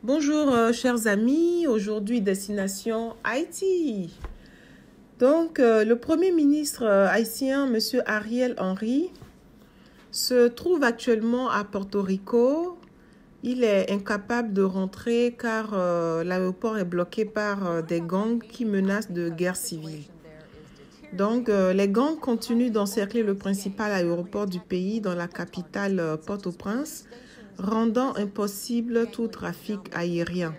Bonjour chers amis, aujourd'hui destination Haïti. Donc le Premier ministre haïtien, M. Ariel Henry, se trouve actuellement à Porto Rico. Il est incapable de rentrer car l'aéroport est bloqué par des gangs qui menacent de guerre civile. Donc les gangs continuent d'encercler le principal aéroport du pays dans la capitale Port-au-Prince, rendant impossible tout trafic aérien.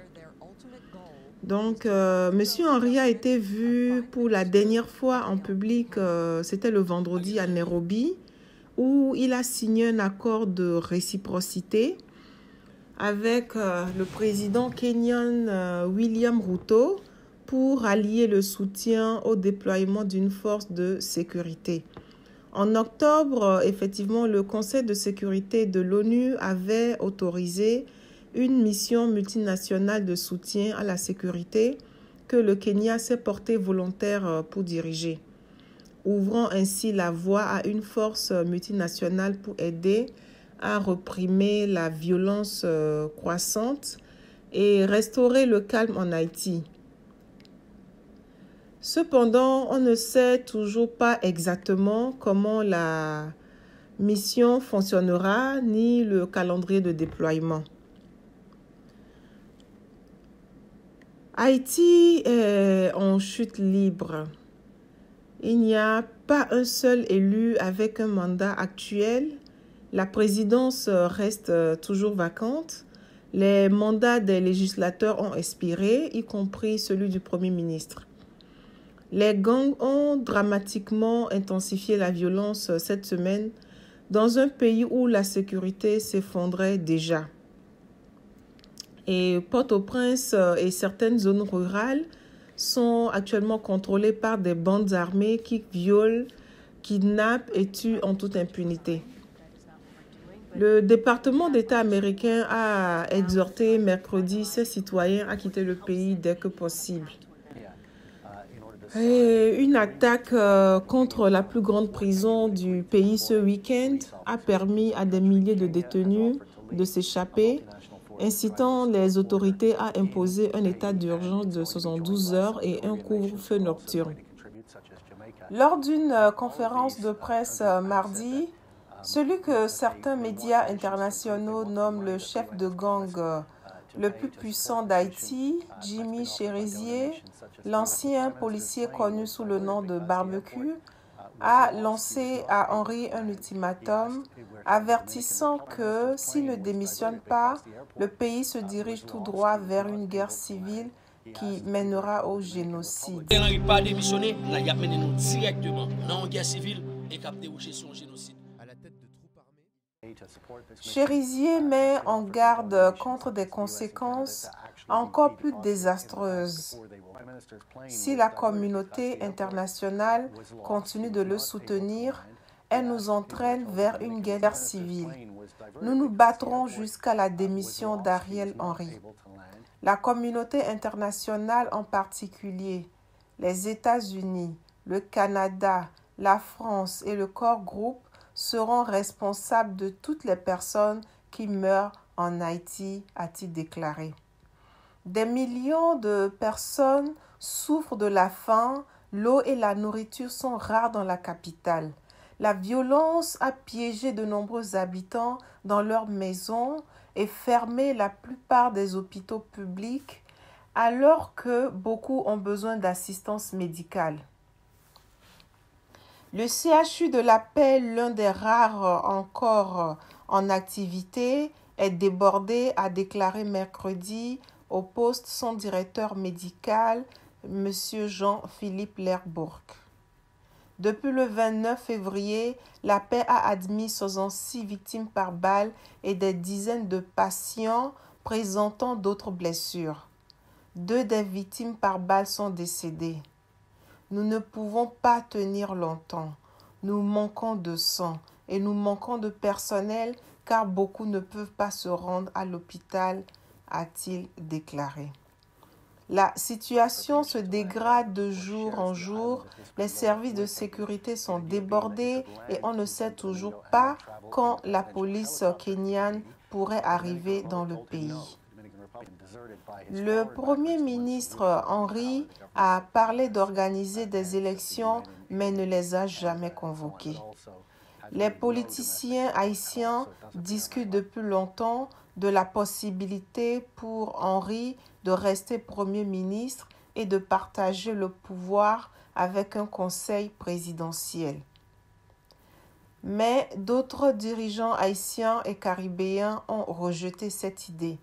Donc, M. Henry a été vu pour la dernière fois en public, c'était le vendredi à Nairobi, où il a signé un accord de réciprocité avec le président kenyan William Ruto pour allier le soutien au déploiement d'une force de sécurité. En octobre, effectivement, le Conseil de sécurité de l'ONU avait autorisé une mission multinationale de soutien à la sécurité que le Kenya s'est porté volontaire pour diriger, ouvrant ainsi la voie à une force multinationale pour aider à réprimer la violence croissante et restaurer le calme en Haïti. Cependant, on ne sait toujours pas exactement comment la mission fonctionnera ni le calendrier de déploiement. Haïti est en chute libre. Il n'y a pas un seul élu avec un mandat actuel. La présidence reste toujours vacante. Les mandats des législateurs ont expiré, y compris celui du Premier ministre. Les gangs ont dramatiquement intensifié la violence cette semaine dans un pays où la sécurité s'effondrait déjà. Et Port-au-Prince et certaines zones rurales sont actuellement contrôlées par des bandes armées qui violent, kidnappent et tuent en toute impunité. Le département d'État américain a exhorté mercredi ses citoyens à quitter le pays dès que possible. Et une attaque contre la plus grande prison du pays ce week-end a permis à des milliers de détenus de s'échapper, incitant les autorités à imposer un état d'urgence de 72 heures et un couvre-feu nocturne. Lors d'une conférence de presse mardi, celui que certains médias internationaux nomment le chef de gang le plus puissant d'Haïti, Jimmy Cherizier, l'ancien policier connu sous le nom de Barbecue, a lancé à Henry un ultimatum avertissant que s'il ne démissionne pas, le pays se dirige tout droit vers une guerre civile qui mènera au génocide. Henry pas démissionné, il a mené nous directement dans une guerre civile et qui a débouché sur un génocide. Cherizier met en garde contre des conséquences encore plus désastreuses si la communauté internationale continue de le soutenir. Elle nous entraîne vers une guerre civile. Nous nous battrons jusqu'à la démission d'Ariel Henry. La communauté internationale en particulier, les États-Unis, le Canada, la France et le Corps Group seront responsables de toutes les personnes qui meurent en Haïti, a-t-il déclaré. Des millions de personnes souffrent de la faim, l'eau et la nourriture sont rares dans la capitale. La violence a piégé de nombreux habitants dans leurs maisons et fermé la plupart des hôpitaux publics alors que beaucoup ont besoin d'assistance médicale. Le CHU de la Paix, l'un des rares encore en activité, est débordé, a déclaré mercredi au poste son directeur médical, M. Jean-Philippe Lerbourg. Depuis le 29 février, la Paix a admis 66 victimes par balle et des dizaines de patients présentant d'autres blessures. 2 des victimes par balle sont décédées. Nous ne pouvons pas tenir longtemps. Nous manquons de sang et nous manquons de personnel car beaucoup ne peuvent pas se rendre à l'hôpital, a-t-il déclaré. La situation se dégrade de jour en jour. Les services de sécurité sont débordés et on ne sait toujours pas quand la police kenyane pourrait arriver dans le pays. Le Premier ministre Henry a parlé d'organiser des élections, mais ne les a jamais convoquées. Les politiciens haïtiens discutent depuis longtemps de la possibilité pour Henry de rester Premier ministre et de partager le pouvoir avec un conseil présidentiel. Mais d'autres dirigeants haïtiens et caribéens ont rejeté cette idée.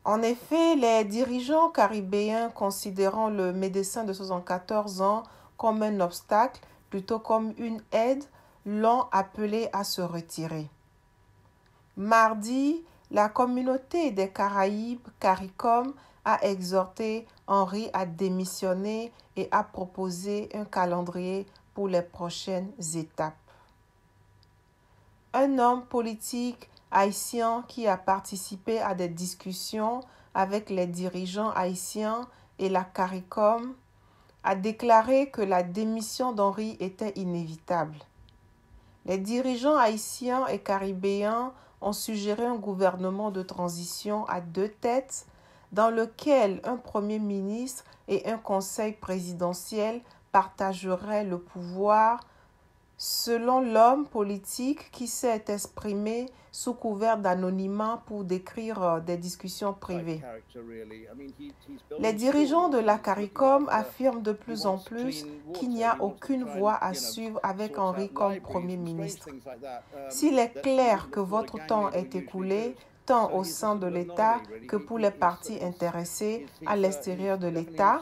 En effet, les dirigeants caribéens considérant le médecin de 74 ans comme un obstacle, plutôt comme une aide, l'ont appelé à se retirer. Mardi, la communauté des Caraïbes, CARICOM, a exhorté Henry à démissionner et a proposé un calendrier pour les prochaines étapes. Un homme politique haïtien qui a participé à des discussions avec les dirigeants haïtiens et la CARICOM a déclaré que la démission d'Henry était inévitable. Les dirigeants haïtiens et caribéens ont suggéré un gouvernement de transition à deux têtes dans lequel un premier ministre et un conseil présidentiel partageraient le pouvoir selon l'homme politique qui s'est exprimé sous couvert d'anonymat pour décrire des discussions privées. Les dirigeants de la CARICOM affirment de plus en plus qu'il n'y a aucune voie à suivre avec Henry comme Premier ministre. S'il est clair que votre temps est écoulé, tant au sein de l'État que pour les partis intéressés à l'extérieur de l'État,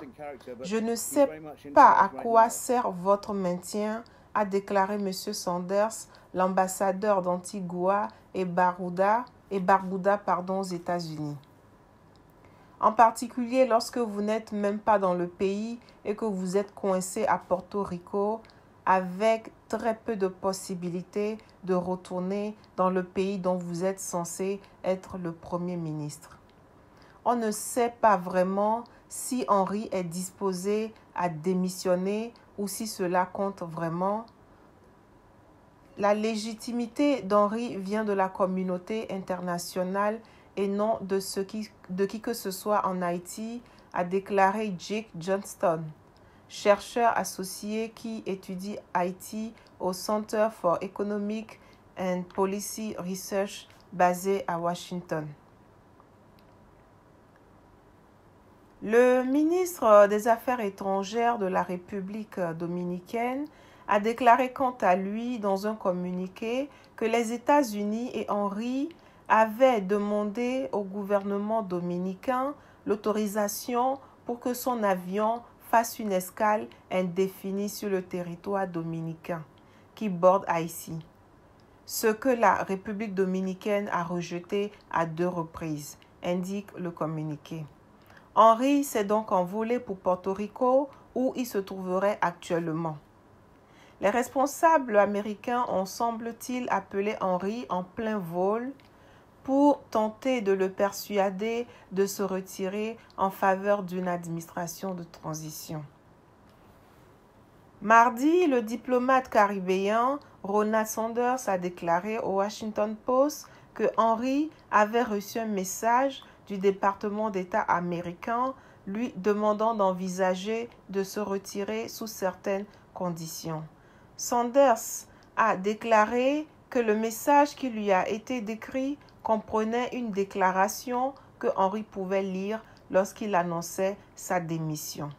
je ne sais pas à quoi sert votre maintien, a déclaré M. Sanders, l'ambassadeur d'Antigua et Barbuda aux États-Unis. En particulier lorsque vous n'êtes même pas dans le pays et que vous êtes coincé à Porto Rico avec très peu de possibilités de retourner dans le pays dont vous êtes censé être le Premier ministre. On ne sait pas vraiment si Henry est disposé à démissionner ou si cela compte vraiment. La légitimité d'Henry vient de la communauté internationale et non de qui que ce soit en Haïti, a déclaré Jake Johnston, chercheur associé qui étudie Haïti au Center for Economic and Policy Research basé à Washington. Le ministre des Affaires étrangères de la République dominicaine a déclaré quant à lui dans un communiqué que les États-Unis et Henry avaient demandé au gouvernement dominicain l'autorisation pour que son avion fasse une escale indéfinie sur le territoire dominicain qui borde Haïti, ce que la République dominicaine a rejeté à 2 reprises, indique le communiqué. Henry s'est donc envolé pour Porto Rico où il se trouverait actuellement. Les responsables américains ont, semble-t-il, appelé Henry en plein vol pour tenter de le persuader de se retirer en faveur d'une administration de transition. Mardi, le diplomate caribéen Ronald Sanders a déclaré au Washington Post que Henry avait reçu un message du département d'État américain lui demandant d'envisager de se retirer sous certaines conditions. Sanders a déclaré que le message qui lui a été décrit comprenait une déclaration que Henry pouvait lire lorsqu'il annonçait sa démission.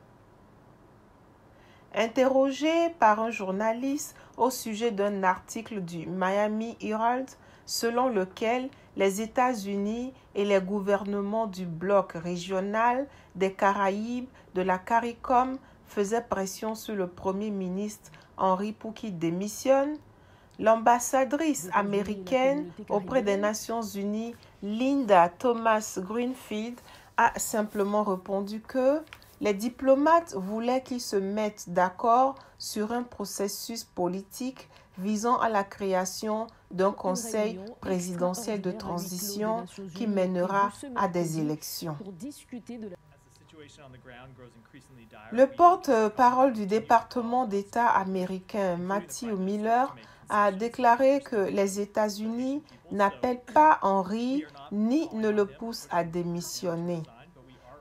Interrogé par un journaliste au sujet d'un article du Miami Herald selon lequel les États-Unis et les gouvernements du bloc régional des Caraïbes de la CARICOM faisaient pression sur le Premier ministre Henry pour qu'il démissionne, l'ambassadrice américaine auprès des Nations Unies, Linda Thomas-Greenfield, a simplement répondu que les diplomates voulaient qu'ils se mettent d'accord sur un processus politique visant à la création d'un conseil présidentiel de transition qui mènera à des élections. Le porte-parole du département d'État américain, Matthew Miller, a déclaré que les États-Unis n'appellent pas Henry ni ne le poussent à démissionner.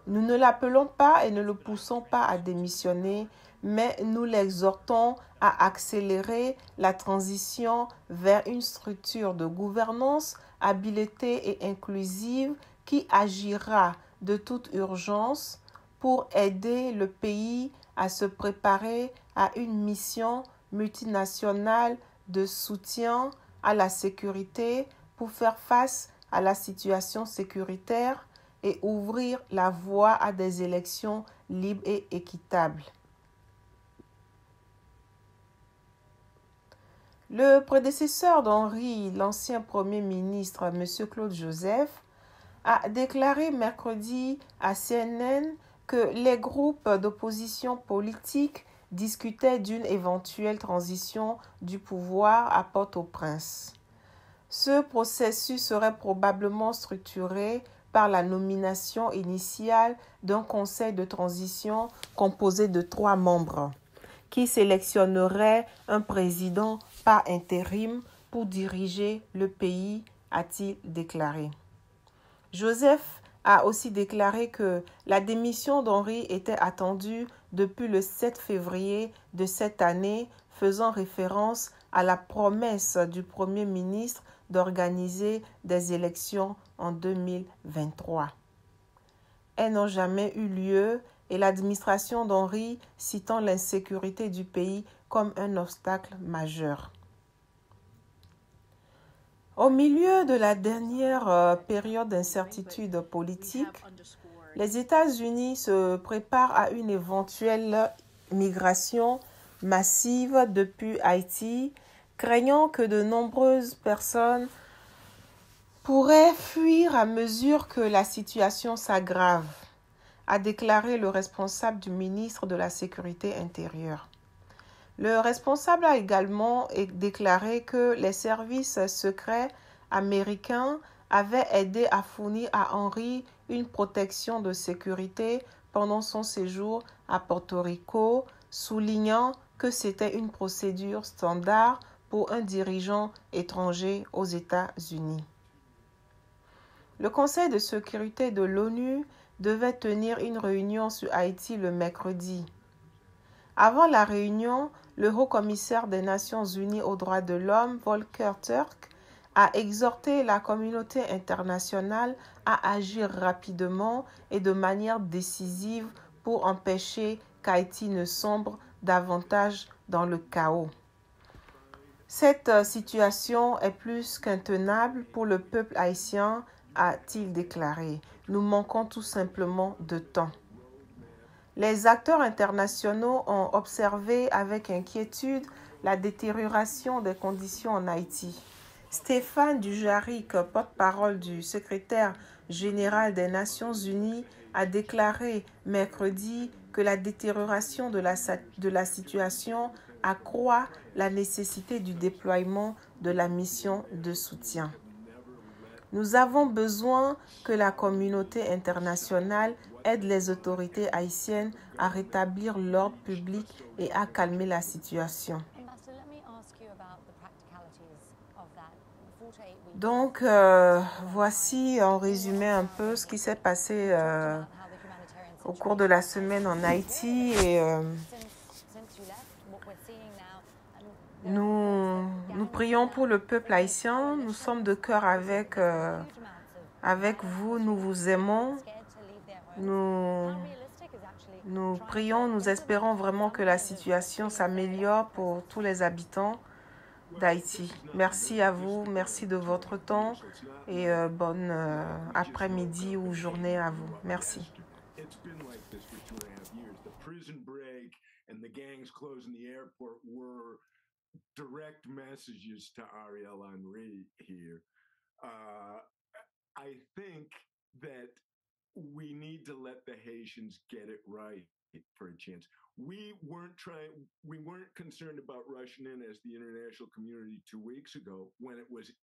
Nous ne l'appelons pas et ne le poussons pas à démissionner, mais nous l'exhortons à accélérer la transition vers une structure de gouvernance habilitée et inclusive qui agira de toute urgence pour aider le pays à se préparer à une mission multinationale de soutien à la sécurité pour faire face à la situation sécuritaire et ouvrir la voie à des élections libres et équitables. Le prédécesseur d'Henry, l'ancien Premier ministre, M. Claude Joseph, a déclaré mercredi à CNN que les groupes d'opposition politique discutaient d'une éventuelle transition du pouvoir à Port-au-Prince. Ce processus serait probablement structuré par la nomination initiale d'un conseil de transition composé de 3 membres, qui sélectionnerait un président par intérim pour diriger le pays, a-t-il déclaré. Joseph a aussi déclaré que la démission d'Henry était attendue depuis le 7 février de cette année, faisant référence à la promesse du Premier ministre d'organiser des élections en 2023. Elles n'ont jamais eu lieu et l'administration d'Henry citant l'insécurité du pays comme un obstacle majeur. Au milieu de la dernière période d'incertitude politique, les États-Unis se préparent à une éventuelle migration massive depuis Haïti, craignant que de nombreuses personnes pourraient fuir à mesure que la situation s'aggrave, a déclaré le responsable du ministre de la Sécurité intérieure. Le responsable a également déclaré que les services secrets américains avaient aidé à fournir à Henry une protection de sécurité pendant son séjour à Porto Rico, soulignant que c'était une procédure standard pour un dirigeant étranger aux États-Unis. Le Conseil de sécurité de l'ONU devait tenir une réunion sur Haïti le mercredi. Avant la réunion, le haut-commissaire des Nations Unies aux droits de l'homme, Volker Turk, a exhorté la communauté internationale à agir rapidement et de manière décisive pour empêcher qu'Haïti ne sombre davantage dans le chaos. Cette situation est plus qu'intenable pour le peuple haïtien, a-t-il déclaré. Nous manquons tout simplement de temps. Les acteurs internationaux ont observé avec inquiétude la détérioration des conditions en Haïti. Stéphane Dujarric, porte-parole du secrétaire général des Nations Unies, a déclaré mercredi que la détérioration de la situation accroît la nécessité du déploiement de la mission de soutien. Nous avons besoin que la communauté internationale aide les autorités haïtiennes à rétablir l'ordre public et à calmer la situation. Donc, voici en résumé un peu ce qui s'est passé au cours de la semaine en Haïti. Et nous prions pour le peuple haïtien. Nous sommes de cœur avec vous. Nous vous aimons. Nous prions, nous espérons vraiment que la situation s'améliore pour tous les habitants d'Haïti. Merci à vous, merci de votre temps et bonne après-midi ou journée à vous. Merci. Direct messages to Ariel Henry here. I think that we need to let the Haitians get it right for a chance. We weren't concerned about rushing in as the international community 2 weeks ago when it was